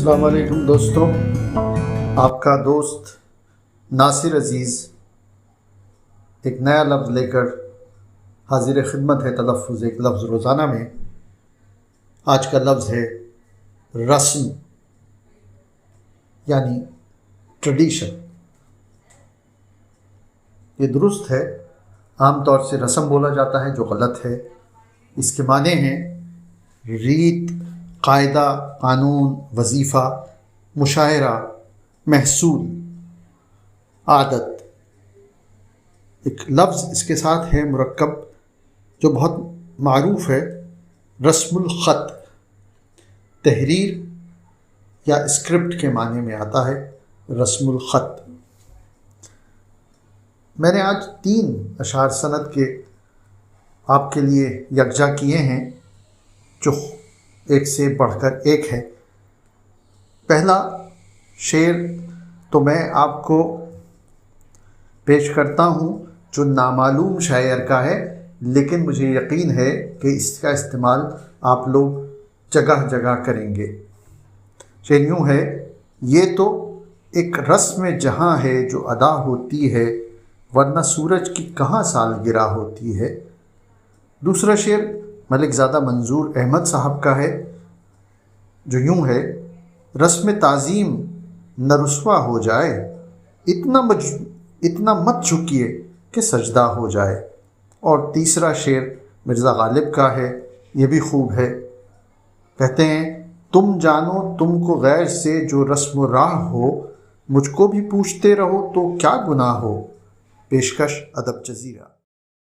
السلام علیکم دوستوں، آپ کا دوست ناصر عزیز ایک نیا لفظ لے کر حاضر خدمت ہے۔ تلفظ ایک لفظ روزانہ میں آج کا لفظ ہے رسم، یعنی ٹریڈیشن۔ یہ درست ہے، عام طور سے رسم بولا جاتا ہے جو غلط ہے۔ اس کے معنی ہیں ریت، قاعدہ، قانون، وظیفہ، مشاعرہ، محصول، عادت۔ ایک لفظ اس کے ساتھ ہے مرکب جو بہت معروف ہے، رسم الخط۔ تحریر یا اسکرپٹ کے معنی میں آتا ہے رسم الخط۔ میں نے آج 3 اشعار سند کے آپ کے لیے یکجا کیے ہیں جو ایک سے بڑھ کر ایک ہے۔ پہلا شعر تو میں آپ کو پیش کرتا ہوں جو نامعلوم شاعر کا ہے، لیکن مجھے یقین ہے کہ اس کا استعمال آپ لوگ جگہ جگہ کریں گے۔ شعر یوں ہے: یہ تو ایک رسم جہاں ہے جو ادا ہوتی ہے، ورنہ سورج کی کہاں سالگرہ ہوتی ہے۔ دوسرا شعر ملک زادہ منظور احمد صاحب کا ہے جو یوں ہے: رسم تعظیم نہ رسوا ہو جائے، اتنا مت جھکیے کہ سجدہ ہو جائے۔ اور تیسرا شعر مرزا غالب کا ہے، یہ بھی خوب ہے۔ کہتے ہیں: تم جانو تم کو غیر سے جو رسم و راہ ہو، مجھ کو بھی پوچھتے رہو تو کیا گناہ ہو۔ پیشکش ادب جزیرہ۔